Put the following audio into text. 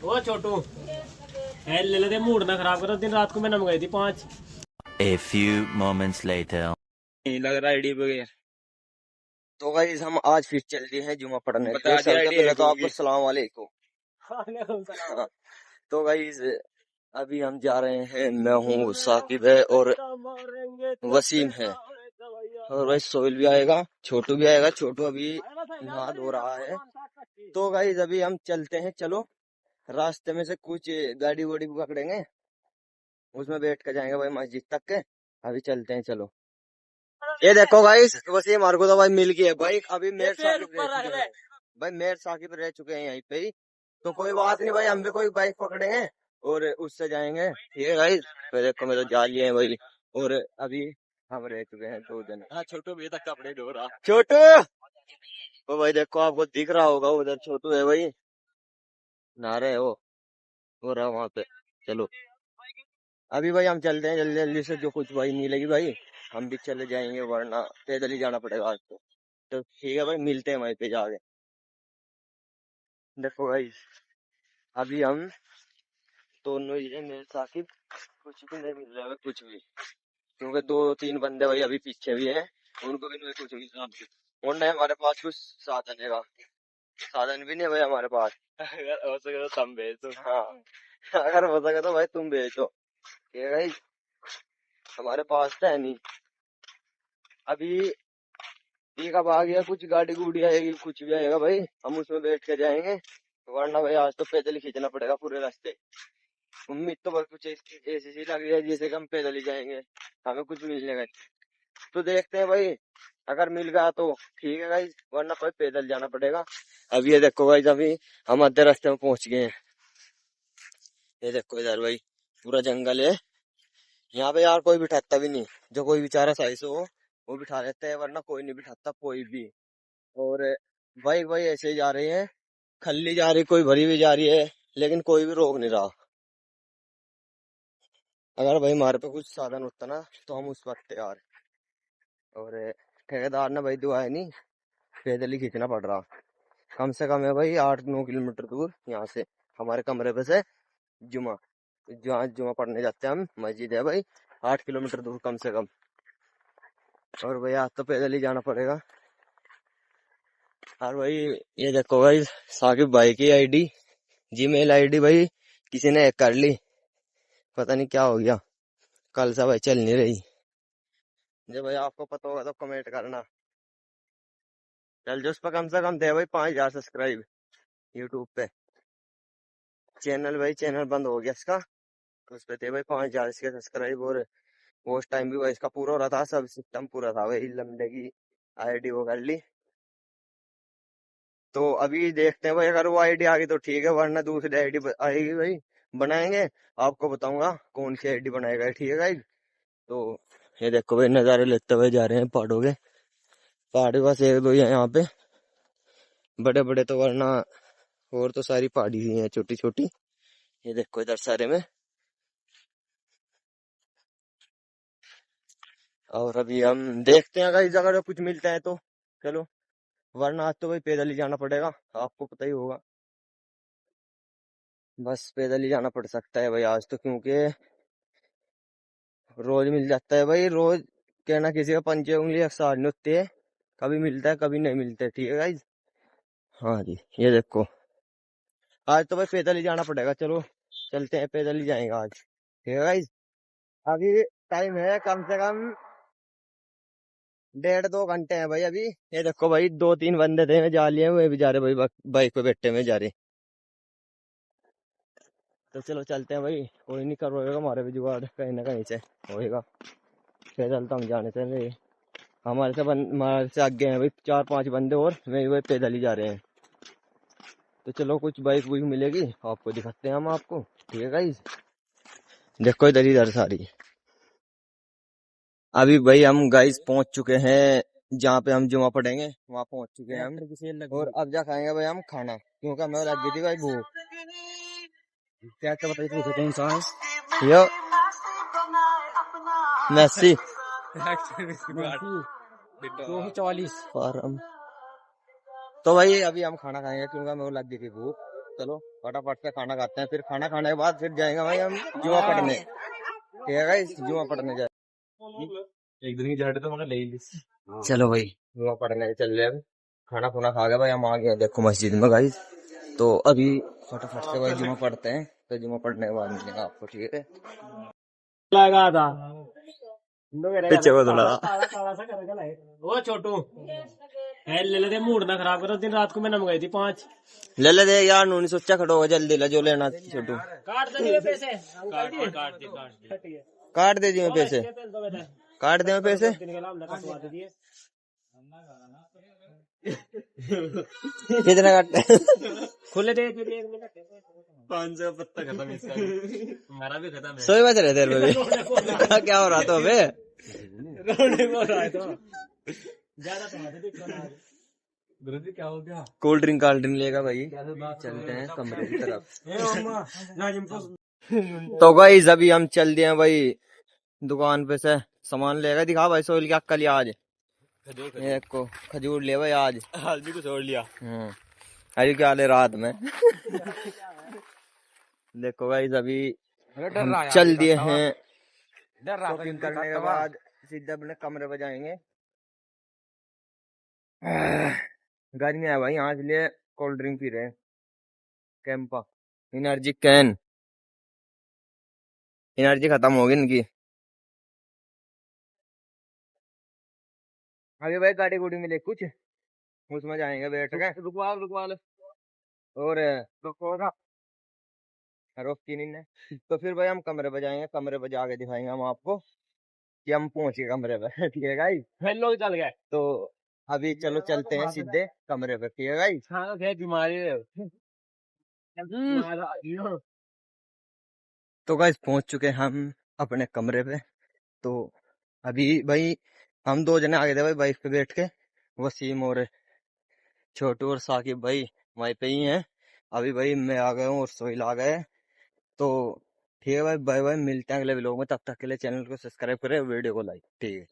वो छोटू है ले लेते, मूड ना खराब करो। दिन रात को मैंने मंगाई थी 5। A few moments later. नहीं लग रहा आईडी बगैर। तो गाइस हम आज फिर चल रहे हैं जुमा पढ़ने के बता लिए। दिया सबसे आईडी पहले तो है आपको सलाम वालेकुम। हाँ, तो गाइस अभी हम जा रहे हैं। मैं हूँ, साकिब है और वसीम है, और भाई सोहेल भी आएगा, छोटू भी आएगा। छोटू अभी नहा धो रहा है। तो गाइस अभी हम चलते हैं। चलो, रास्ते में से कुछ गाड़ी वाड़ी पकड़ेंगे, उसमें बैठ कर जाएंगे भाई मस्जिद तक के। अभी चलते हैं, चलो। ये देखो गाइस, वसीम हमारे को तो भाई मिल गई है बाइक। अभी मेरे साकिब रह चुके हैं भाई, मेरे साकिब रह चुके हैं यहीं पे ही। तो कोई बात नहीं भाई, हम भी कोई बाइक पकड़ेंगे और उससे जाएंगे। ठीक है गाइस, फिर देखो मेरे तो जा लिए हैं भाई। और अभी हम रह चुके हैं 2 दिन। हाँ छोटू भी तक कपड़े धो रहा। छोटू, तो भाई देखो आपको दिख रहा होगा, उधर छोटू है भाई, नहा रहे हो रहा वहां पे। चलो अभी भाई हम चलते हैं जल्दी जल्दी से। जो कुछ भाई मिलेगी भाई हम भी चले जाएंगे, वरना पैदल ही जाना पड़ेगा आज तो ठीक है भाई, मिलते हैं वहीं पे जाके। देखो भाई अभी हम दोनों ही हैं, मेरे साकिब। कुछ भी नहीं मिल रहा है कुछ भी, क्योंकि 2-3 बंदे भाई अभी पीछे भी हैं, उनको भी नहीं कुछ भी और नहीं। हमारे पास कुछ साधन है, साधन भी नहीं है भाई हमारे पास। अगर हो सके तो तुम भेज दो। हाँ, अगर हो सके तो भाई तुम भेजो। ठीक है भाई, हमारे पास तो है नहीं अभी। एक अब आ गया, कुछ गाड़ी गुड़ी आएगी, कुछ भी आएगा भाई, हम उसमें बैठ के जाएंगे। वरना भाई आज तो पैदल ही खींचना पड़ेगा पूरे रास्ते। उम्मीद तो बस कुछ ऐसी सी लग रही है जैसे कि हम पैदल ही जाएंगे, हमें कुछ मिलने का। तो देखते हैं भाई, अगर मिल गया तो ठीक है भाई, वरना भाई पैदल जाना पड़ेगा। अब ये देखो भाई, अभी हम आधे रास्ते में पहुंच गए हैं। ये देखो इधर भाई पूरा जंगल है। यहाँ पे यार कोई बिठाता भी नहीं, जो कोई बेचारा सही से हो वो बिठा लेते हैं, वरना कोई नहीं बिठाता कोई भी। और भाई भाई ऐसे ही जा रहे हैं, खल्ली जा रही, कोई भरी हुई जा रही है, लेकिन कोई भी रोक नहीं रहा। अगर भाई हमारे पे कुछ साधन होता ना तो हम उस वक्त तैयार। और ठेकेदार ने भाई दुआ है नहीं, पैदल ही खींचना पड़ रहा। कम से कम है भाई 8-9 किलोमीटर दूर यहाँ से, हमारे कमरे पे से जुमा, जहाँ जुमा पढ़ने जाते हैं हम, मस्जिद है भाई 8 किलोमीटर दूर कम से कम। और भाई आज तो पैदल ही जाना पड़ेगा। और भाई ये देखो भाई, साकिब भाई की आईडी, जीमेल आईडी भाई किसी ने हैक कर ली, पता नहीं क्या हो गया। कल से भाई चल नहीं रही। जो भाई आपको पता होगा तो कमेंट करना। चल जो उस पर कम से कम थे भाई 5,000 सब्सक्राइब यूट्यूब पे। चैनल भाई चैनल बंद हो गया इसका, तो उस पे थे भाई 5,000 इसके सब्सक्राइब। और उस टाइम भी भाई इसका पूरा हो रहा था, सब सिस्टम पूरा था भाई, लंबे की आईडी वो कर ली। तो अभी देखते हैं भाई, अगर वो आईडी आ गई तो ठीक है, वरना दूसरी आईडी आएगी भाई, बनाएंगे। आपको बताऊंगा कौन सी आईडी बनाएगा, ठीक है गाइस। तो ये देखो भाई नजारे लेते हुए जा रहे हैं पहाड़ों के। पहाड़ के पास एक दो ही है यहाँ पे, बड़े बड़े तो वरना और तो सारी पहाड़ी ही है छोटी छोटी। ये देखो इधर सारे में। और अभी हम देखते हैं अगर कुछ मिलता है तो चलो, वरना आज तो भाई पैदल ही जाना पड़ेगा, आपको पता ही होगा। बस पैदल ही जाना पड़ सकता है भाई आज तो, क्योंकि रोज मिल जाता है भाई, रोज कहना किसी का पंचे उंगली अक्सर नहीं होती है, कभी मिलता है कभी नहीं मिलता है। ठीक है गाइज, हाँ जी ये देखो आज तो भाई पैदल ही जाना पड़ेगा। चलो चलते हैं, पैदल ही जाएंगे आज। ठीक है गाइज, अभी टाइम है कम से कम 1.5-2 घंटे हैं भाई अभी। ये देखो भाई 2-3 बंदे थे मैं जा लिए, वो भी जा रहे भाई बाइक पे बैठे में जा रहे। तो चलो चलते हैं भाई, कोई नहीं कर होगा हमारे भी जुगाड़ कहीं ना कहीं से होएगा। पैदल तो हम जाने से हमारे से आगे हैं भाई 4-5 बंदे, और वे भाई पैदल ही जा रहे हैं। तो चलो कुछ बाइक बुइक मिलेगी आपको दिखाते हैं हम आपको। ठीक है गाइस, देखो इधर सारी। अभी भाई हम गाइस पहुंच चुके हैं जहाँ पे हम जुमा पढ़ेंगे, वहाँ पहुंच चुके हैं हम। और अब जा खाएंगे भाई हम खाना, क्योंकि हमें लग गई थी भाई भूख। क्या क्या बताइए तो कौन सा यो मैसी है 244। फार्म। तो भाई अभी हम खाना खाएंगे क्योंकि हमें लग गई थी भूख। चलो फटाफट से खाना खाते हैं, फिर खाना खाने के बाद फिर जाएंगे भाई हम जुआ पढ़ने। ठीक है गाइस, जुआ पढ़ने जाए। एक दिन की झाड़ी तो मैंने ले ली। चलो भाई जुआ पढ़ने चल रहे हैं अभी। खाना खुना खा गए भाई, हम आ गए देखो मस्जिद में गाइस। तो अभी फटाफट से भाई जुमा पढ़ते हैं, तो जुमा पढ़ने के बाद मिलेगा आपको, ठीक है। लगा था पीछे को थोड़ा वो छोटू है, ले लेते मूड ना खराब करो। दिन रात को मैंने मंगाई थी 5। ले ले दे यार, नूनी सोचा खड़ो हो जल्दी ले जो लेना छोटू। काट दे पैसे, काट दे जी मैं पैसे, काट दे मैं पैसे। कितना काटते खुले दे 500 पत्ता खत्म इसका भी। हमारा भी खत्म है। 100 बज रहे थे में भी। क्या हो रहा था अबे? रोने को रहा है तो ज्यादा तो क्या हो गया। कोल्ड ड्रिंक लेगा भाई, चलते हैं कमरे की तरफ। तो गाइस अभी हम चल दिए हैं भाई दुकान पे से सामान लेगा। दिखा भाई सोहेल क्या कल आज एक को खजूर ले भाई आज भी कुछ और लिया। अरे क्या ले रात में। देखो गाइस अभी हम चल दिए हैं, शॉपिंग करने के बाद सीधे अपने कमरे पे जाएंगे। गर्मी है भाई, यहाँ इसलिए कोल्ड ड्रिंक पी रहे हैं। कैंपा एनर्जी कैन, एनर्जी खत्म होगी इनकी। अभी भाई गाड़ी गुड़ी मिले कुछ उसमें जाएंगे बैठ के। रुकवा ले और रोकती नहीं है। तो फिर भाई हम कमरे पे जाएंगे, कमरे पे जाके दिखाएंगे हम आपको कि हम पहुंचे कमरे पे। ठीक है गाइस, लोग चल गए तो अभी चलो चलते हैं सीधे कमरे पे। ठीक है गाइस। हाँ बीमारी तो गाइस पहुंच चुके हैं हम अपने कमरे पे। तो अभी भाई हम 2 जने आ गए थे भाई बाइक पे बैठ के, वसीम और छोटू और साकिब भाई वहीं पे ही हैं। अभी भाई मैं आ गया हूँ और सोहेल आ गए। तो ठीक है भाई, बाय बाय, मिलते हैं अगले व्लॉग में। तब तक के लिए चैनल को सब्सक्राइब करें, वीडियो को लाइक। ठीक है।